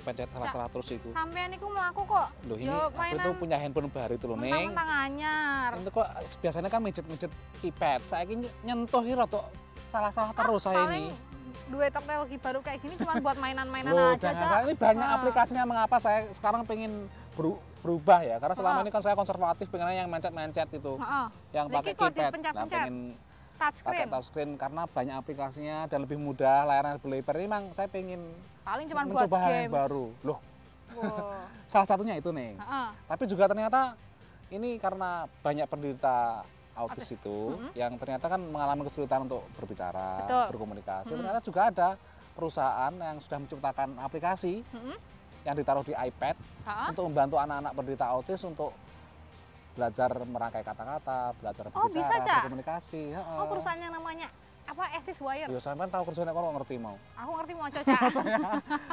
pencet salah-salah terus itu. Sampean iku mlaku kok. Loh ini aku itu punya handphone baru itu loh, Ning. Mentang anyar. Itu kok biasanya kan mijet-mijet keypad. Saya ini nyentuh iki rada salah-salah terus saya ini. Dua teknologi baru kayak gini cuma buat mainan-mainan Loh, aja, jangan salah, ini banyak aplikasinya. Mengapa saya sekarang pengen berubah ya? Karena selama ini kan saya konservatif, pengennya yang mencet-mencet itu. Yang pakai keypad. Nah, pengen pakai touchscreen karena banyak aplikasinya dan lebih mudah, layarnya lebih lebar. Ini memang saya pengen paling cuma mencoba buat hal games yang baru. Loh. Salah satunya itu nih. Tapi juga ternyata ini karena banyak penderita autis itu yang ternyata kan mengalami kesulitan untuk berbicara, berkomunikasi. Ternyata juga ada perusahaan yang sudah menciptakan aplikasi yang ditaruh di iPad untuk membantu anak-anak penderita autis untuk belajar merangkai kata-kata, belajar berbicara, berkomunikasi. Oh, perusahaan yang namanya apa? Assist Wire. Ya, sampean tahu perusahaannya kalau ngerti mau. Aku ngerti mau Caca.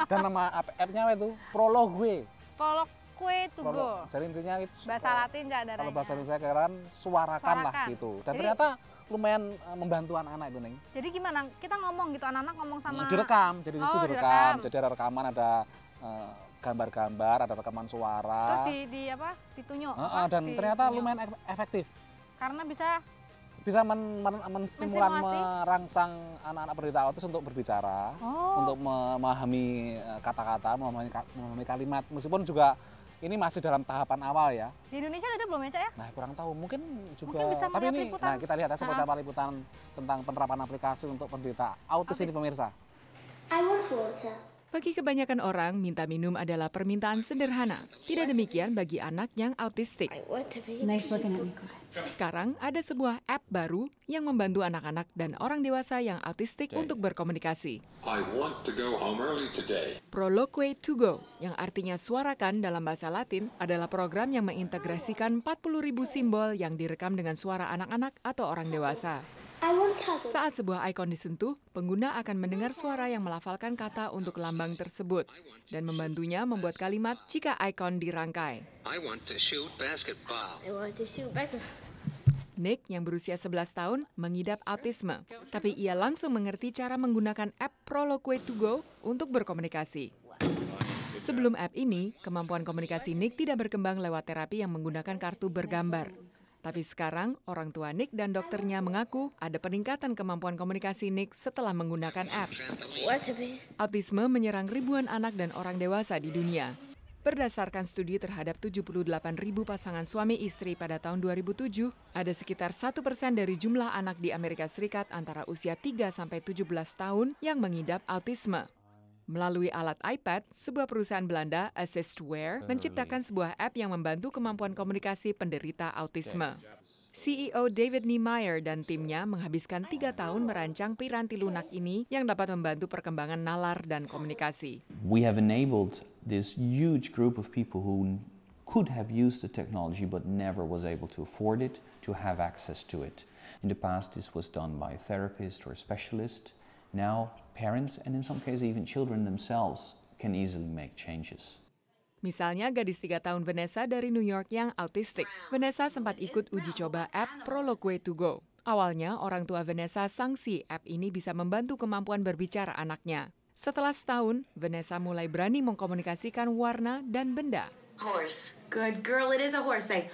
Dan nama app-nya itu Prologue. Prologue to go. Jadi intinya itu bahasa Latin Cak darahnya. Kalau bahasa Indonesia kan suarakan lah gitu. Dan jadi, ternyata lumayan membantu anak-anak itu, Ning. Jadi gimana? Kita ngomong gitu, anak-anak ngomong sama direkam. Jadi itu direkam. Jadi ada rekaman, ada gambar-gambar, ada rekaman suara. Terus ditunjuk. Dan ternyata lumayan efektif. Karena bisa menstimulan, merangsang anak-anak penderita autis untuk berbicara, untuk memahami kata-kata, memahami kalimat. Meskipun juga ini masih dalam tahapan awal ya. Di Indonesia ada belum ya, Cak ya? Nah, kurang tahu. Mungkin juga. Mungkin bisa tapi ini, liputan. nah kita lihat ya seperti apa liputan tentang penerapan aplikasi untuk penderita autis ini, pemirsa. I want water. Bagi kebanyakan orang, minta minum adalah permintaan sederhana. Tidak demikian bagi anak yang autistik. Sekarang ada sebuah app baru yang membantu anak-anak dan orang dewasa yang autistik untuk berkomunikasi. Prologue to go, yang artinya suarakan dalam bahasa Latin, adalah program yang mengintegrasikan 40.000 simbol yang direkam dengan suara anak-anak atau orang dewasa. Saat sebuah ikon disentuh, pengguna akan mendengar suara yang melafalkan kata untuk lambang tersebut dan membantunya membuat kalimat jika ikon dirangkai. Nick yang berusia 11 tahun mengidap autisme, tapi ia langsung mengerti cara menggunakan app Prologue to go untuk berkomunikasi. Sebelum app ini, kemampuan komunikasi Nick tidak berkembang lewat terapi yang menggunakan kartu bergambar. Tapi sekarang, orang tua Nick dan dokternya mengaku ada peningkatan kemampuan komunikasi Nick setelah menggunakan app. Autisme menyerang ribuan anak dan orang dewasa di dunia. Berdasarkan studi terhadap 78.000 pasangan suami istri pada tahun 2007, ada sekitar 1% dari jumlah anak di Amerika Serikat antara usia 3-17 tahun yang mengidap autisme. Melalui alat iPad, sebuah perusahaan Belanda, Assistware, menciptakan sebuah app yang membantu kemampuan komunikasi penderita autisme. CEO David Niemeyer dan timnya menghabiskan 3 tahun merancang piranti lunak ini yang dapat membantu perkembangan nalar dan komunikasi. We have enabled this huge group of people who could have used the technology but never was able to afford it, to have access to it. In the past, this was done by a therapist or a specialist. Now, parents and in some cases even children themselves can easily make changes. Misalnya gadis 3 tahun Vanessa dari New York yang autistik. Vanessa sempat ikut uji coba app Prologue to go. Awalnya, orang tua Vanessa sangsi app ini bisa membantu kemampuan berbicara anaknya. Setelah setahun, Vanessa mulai berani mengkomunikasikan warna dan benda. Horse. Good girl, it is a horse. Say.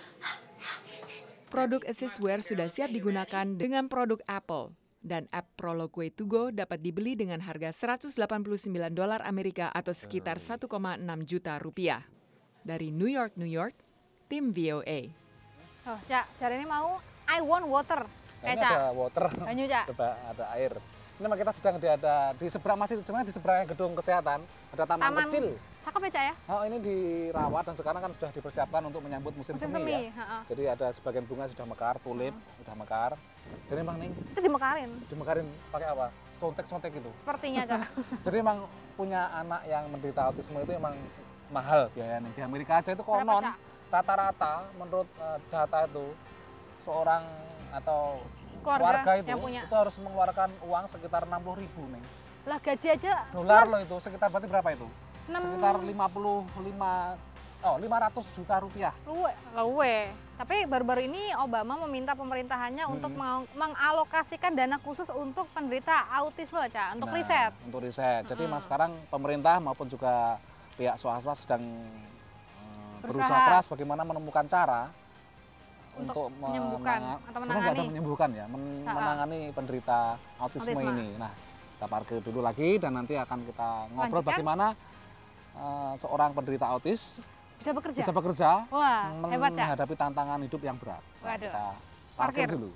Produk Assistware sudah siap digunakan dengan produk Apple. Dan app Prologue to go dapat dibeli dengan harga $189 Amerika atau sekitar 1,6 juta rupiah. Dari New York, tim VOA. Oh, Cak, cara ini mau I want water. Ini ada water, banyu, Cak. Ada air. Ini memang kita sedang di seberang sebenarnya di seberang gedung kesehatan ada taman kecil. Cakep ya, Cak ya? Oh, ini dirawat dan sekarang kan sudah dipersiapkan untuk menyambut musim semi ya. Jadi ada sebagian bunga sudah mekar, tulip sudah mekar. Jadi emang Ning, itu dimekarin. Dimekarin pakai apa? Sontek itu. Sepertinya, Cak. Jadi emang punya anak yang menderita autisme itu emang mahal biayanya. Di Amerika aja itu konon rata-rata menurut data itu seorang atau keluarga itu harus mengeluarkan uang sekitar 60.000 Ning. Lah gaji aja dolar loh itu, sekitar berarti berapa itu? Sekitar 500 juta rupiah. Luwe. Tapi baru-baru ini Obama meminta pemerintahannya untuk mengalokasikan dana khusus untuk penderita autisme, Cak, untuk riset. Untuk riset. Jadi Mas sekarang pemerintah maupun juga pihak swasta sedang berusaha keras bagaimana menemukan cara untuk menyembuhkan atau menangani penderita autisme ini. Nah, kita parkir dulu lagi dan nanti akan kita ngobrol bagaimana seorang penderita autis bisa bekerja Wah, hebat, menghadapi tantangan hidup yang berat. Nah, kita parkir dulu.